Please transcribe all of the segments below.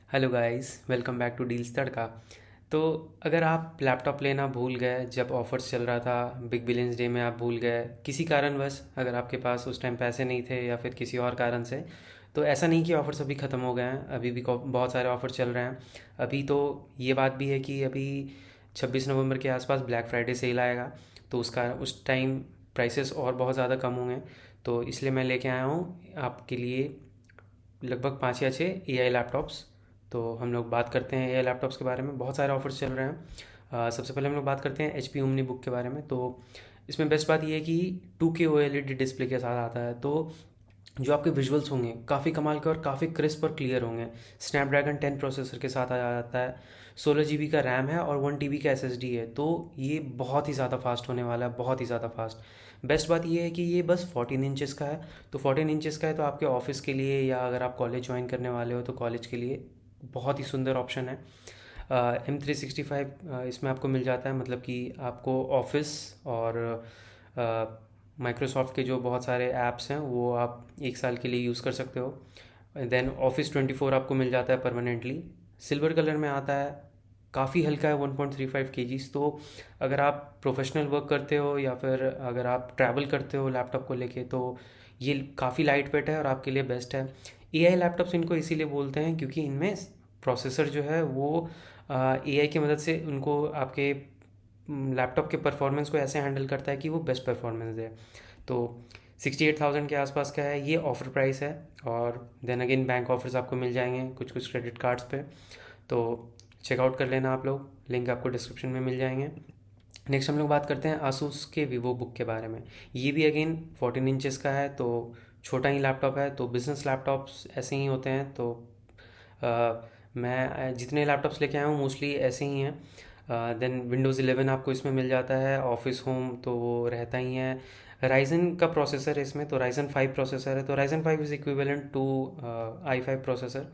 Hello guys, welcome back to Deals Tadka. तो अगर आप लैपटॉप लेना भूल गए जब ऑफर्स चल रहा था, बिग बिलियंस डे में आप भूल गए किसी कारणवश, अगर आपके पास उस टाइम पैसे नहीं थे या फिर किसी और कारण से, तो ऐसा नहीं कि ऑफर्स अभी ख़त्म हो गए हैं। अभी भी बहुत सारे ऑफर चल रहे हैं। अभी तो ये बात भी है कि अभी 26 नवंबर के आसपास ब्लैक फ्राइडे सेल आएगा, तो उसका उस टाइम प्राइसेस और बहुत ज़्यादा कम होंगे। तो इसलिए मैं लेके आया हूँ आपके लिए लगभग 5 या 6 एआई लैपटॉप्स। तो हम लोग बात करते हैं एआई लैपटॉप्स के बारे में। बहुत सारे ऑफर्स चल रहे हैं। सबसे पहले हम लोग बात करते हैं एचपी ओमनी बुक के बारे में। तो इसमें बेस्ट बात यह है कि 2K OLED डिस्प्ले के साथ आता है, तो जो आपके विजुअल्स होंगे काफ़ी कमाल के और काफ़ी क्रिस्प और क्लियर होंगे। स्नैपड्रैगन 10 प्रोसेसर के साथ आ जाता है। 16 GB का रैम है और 1 TB का SSD है, तो ये बहुत ही ज़्यादा फास्ट होने वाला है, बहुत ही ज़्यादा फास्ट। बेस्ट बात ये है कि ये बस 14 इंचज़ का है। तो 14 इंचज़ का है तो आपके ऑफिस के लिए या अगर आप कॉलेज ज्वाइन करने वाले हो तो कॉलेज के लिए बहुत ही सुंदर ऑप्शन है। M365 इसमें आपको मिल जाता है, मतलब कि आपको ऑफिस और माइक्रोसॉफ्ट के जो बहुत सारे ऐप्स हैं वो आप 1 साल के लिए यूज़ कर सकते हो। देन Office 24 आपको मिल जाता है परमानेंटली। सिल्वर कलर में आता है, काफ़ी हल्का है, 1.35 kgs। तो अगर आप प्रोफेशनल वर्क करते हो या फिर अगर आप ट्रैवल करते हो लैपटॉप को लेके, तो ये काफ़ी लाइट वेट है और आपके लिए बेस्ट है। एआई लैपटॉप्स इनको इसीलिए बोलते हैं क्योंकि इनमें प्रोसेसर जो है वो एआई की मदद से उनको आपके लैपटॉप के परफॉर्मेंस को ऐसे हैंडल करता है कि वो बेस्ट परफॉर्मेंस दे। तो 68,000 के आसपास का है, ये ऑफ़र प्राइस है। और देन अगेन बैंक ऑफर्स आपको मिल जाएंगे कुछ कुछ क्रेडिट कार्ड्स पे, तो चेकआउट कर लेना आप लोग, लिंक आपको डिस्क्रिप्शन में मिल जाएंगे। नेक्स्ट हम लोग बात करते हैं आसूस के वीवो बुक के बारे में। ये भी अगेन 14 इंचज़ का है, तो छोटा ही लैपटॉप है। तो बिज़नेस लैपटॉप्स ऐसे ही होते हैं। तो मैं जितने लैपटॉप्स लेके आया हूँ मोस्टली ऐसे ही हैं। देन Windows 11 आपको इसमें मिल जाता है। ऑफिस होम तो वो रहता ही है। राइजन का प्रोसेसर है इसमें, तो Ryzen 5 प्रोसेसर है। तो Ryzen 5 is equivalent to i5 processor.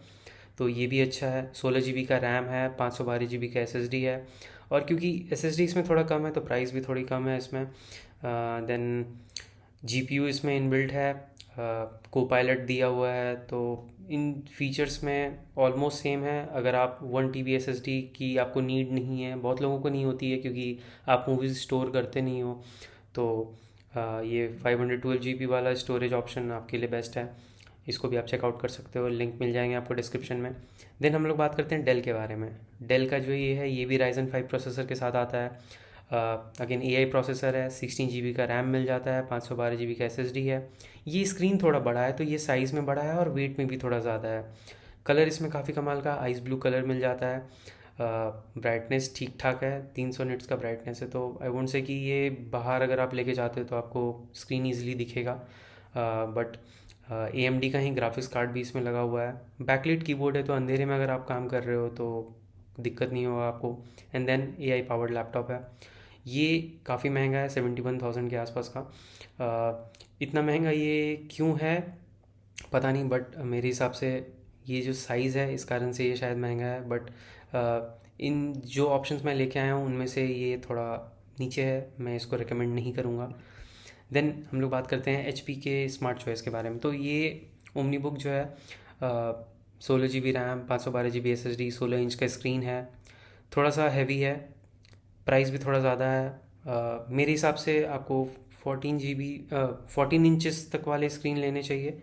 तो ये भी अच्छा है। 16 GB का रैम है, 512 GB का SSD है। और क्योंकि SSD इसमें थोड़ा कम है तो प्राइस भी थोड़ी कम है इसमें। देन GPU इसमें इनबिल्ट है, को पायलट दिया हुआ है। तो इन फीचर्स में ऑलमोस्ट सेम है। अगर आप 1 TB SSD की आपको नीड नहीं है, बहुत लोगों को नहीं होती है क्योंकि आप मूवीज़ स्टोर करते नहीं हो, तो ये 512 GB वाला स्टोरेज ऑप्शन आपके लिए बेस्ट है। इसको भी आप चेकआउट कर सकते हो, लिंक मिल जाएंगे आपको डिस्क्रिप्शन में। देन हम लोग बात करते हैं डेल के बारे में। डेल का जो ये है ये भी Ryzen 5 प्रोसेसर के साथ आता है। अगेन AI प्रोसेसर है, 16 GB का रैम मिल जाता है, 512 GB का SSD है। ये स्क्रीन थोड़ा बड़ा है तो ये साइज़ में बड़ा है और वेट में भी थोड़ा ज़्यादा है। कलर इसमें काफ़ी कमाल का आइस ब्लू कलर मिल जाता है। ब्राइटनेस ठीक ठाक है, 300 निट्स का ब्राइटनेस है। तो आई वोंट से कि ये बाहर अगर आप लेके जाते हो तो आपको स्क्रीन ईजिली दिखेगा। बट AMD का ही ग्राफिक्स कार्ड भी इसमें लगा हुआ है। बैकलिट कीबोर्ड है, तो अंधेरे में अगर आप काम कर रहे हो तो दिक्कत नहीं होगा आपको। And then AI powered laptop है। ये काफ़ी महंगा है, 71,000 के आसपास का। इतना महंगा ये क्यों है पता नहीं, बट मेरे हिसाब से ये जो साइज़ है इस कारण से ये शायद महंगा है। बट इन जो ऑप्शंस मैं लेके आया हूँ उनमें से ये थोड़ा नीचे है, मैं इसको रिकमेंड नहीं करूँगा। देन हम लोग बात करते हैं HP के स्मार्ट चॉइस के बारे में। तो ये ओमनी बुक जो है 16 GB RAM, 512 GB SSD, 16 inch का स्क्रीन है, थोड़ा सा हैवी है, प्राइस भी थोड़ा ज़्यादा है। मेरे हिसाब से आपको 14 इंचेस तक वाले स्क्रीन लेने चाहिए।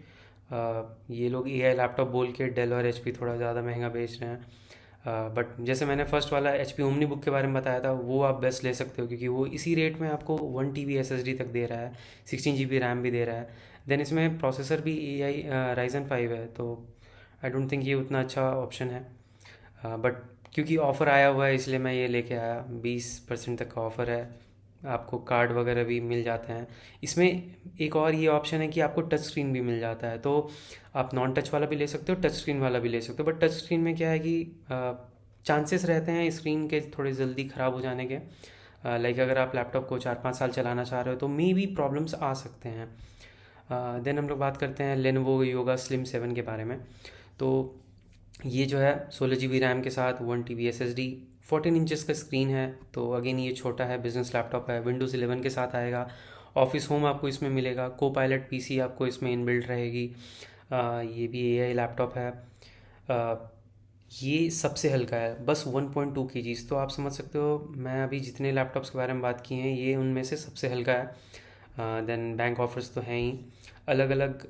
ये लोग AI लैपटॉप बोल के डेल और HP थोड़ा ज़्यादा महंगा बेच रहे हैं। बट जैसे मैंने फर्स्ट वाला HP ओमनी बुक के बारे में बताया था, वो आप बेस्ट ले सकते हो क्योंकि वो इसी रेट में आपको 1 TB SSD तक दे रहा है, 16 GB रैम भी दे रहा है। देन इसमें प्रोसेसर भी AI Ryzen 5 है, तो आई डोंट थिंक ये उतना अच्छा ऑप्शन है। बट क्योंकि ऑफ़र आया हुआ है इसलिए मैं ये लेके आया। 20% तक का ऑफ़र है, आपको कार्ड वगैरह भी मिल जाते हैं इसमें। एक और ये ऑप्शन है कि आपको टच स्क्रीन भी मिल जाता है, तो आप नॉन टच वाला भी ले सकते हो, टच स्क्रीन वाला भी ले सकते हो। बट टच स्क्रीन में क्या है कि चांसेस रहते हैं स्क्रीन के थोड़े जल्दी ख़राब हो जाने के। लाइक अगर आप लैपटॉप को 4-5 साल चलाना चाह रहे हो तो मे भी प्रॉब्लम्स आ सकते हैं। देन हम लोग बात करते हैं लेनोवो योगा स्लिम 7 के बारे में। तो ये जो है 16 GB रैम के साथ 1 TB SSD, 14 इंचज़ का स्क्रीन है। तो अगेन ये छोटा है, बिजनेस लैपटॉप है, Windows 11 के साथ आएगा। ऑफिस होम आपको इसमें मिलेगा, को पायलट PC आपको इसमें इनबिल्ट रहेगी। ये भी AI लैपटॉप है। ये सबसे हल्का है, बस 1.2 kgs। तो आप समझ सकते हो मैं अभी जितने लैपटॉप्स के बारे में बात की हैं ये उनमें से सबसे हल्का है। देन बैंक ऑफर्स तो हैं ही, अलग अलग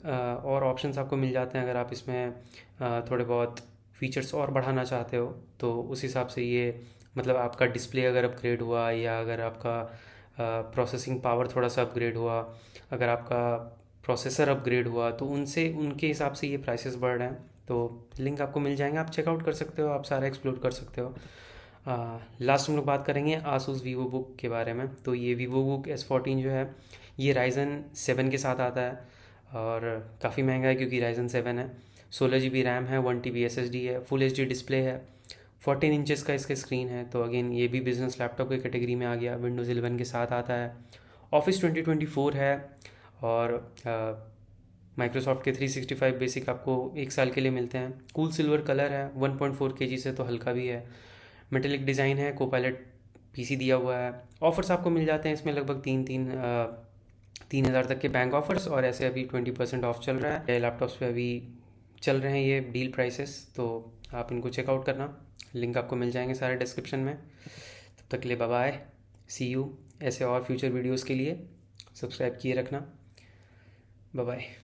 और ऑप्शंस आपको मिल जाते हैं। अगर आप इसमें थोड़े बहुत फीचर्स और बढ़ाना चाहते हो तो उस हिसाब से ये, मतलब आपका डिस्प्ले अगर अपग्रेड हुआ या अगर आपका प्रोसेसिंग पावर थोड़ा सा अपग्रेड हुआ, अगर आपका प्रोसेसर अपग्रेड हुआ, तो उनसे उनके हिसाब से ये प्राइसेस बढ़ रहे हैं। तो लिंक आपको मिल जाएंगे, आप चेकआउट कर सकते हो, आप सारा एक्सप्लोर कर सकते हो। लास्ट हम लोग बात करेंगे आसूस वीवो बुक के बारे में। तो ये वीवो बुक S14 जो है ये राइजन 7 के साथ आता है और काफ़ी महंगा है क्योंकि राइजन 7 है। 16 GB रैम है, 1 TB SSD है, फुल HD डिस्प्ले है, 14 इंचेस का इसका स्क्रीन है। तो अगेन ये भी बिजनेस लैपटॉप की कैटेगरी में आ गया, विंडोज़ 11 के साथ आता है, ऑफिस 2024 है और माइक्रोसॉफ्ट के 365 बेसिक आपको 1 साल के लिए मिलते हैं। कूल सिल्वर कलर है, 1.4 kg से तो हल्का भी है, मेटेलिक डिज़ाइन है, कोपायलट PC दिया हुआ है। ऑफर्स आपको मिल जाते हैं इसमें लगभग 3,000 तक के बैंक ऑफर्स, और ऐसे अभी 20% ऑफ चल रहा है लैपटॉप्स पे, अभी चल रहे हैं ये डील प्राइसेस। तो आप इनको चेकआउट करना, लिंक आपको मिल जाएंगे सारे डिस्क्रिप्शन में। तब तक के लिए बाय बाय, सी यू। ऐसे और फ्यूचर वीडियोस के लिए सब्सक्राइब किए रखना। Bye bye.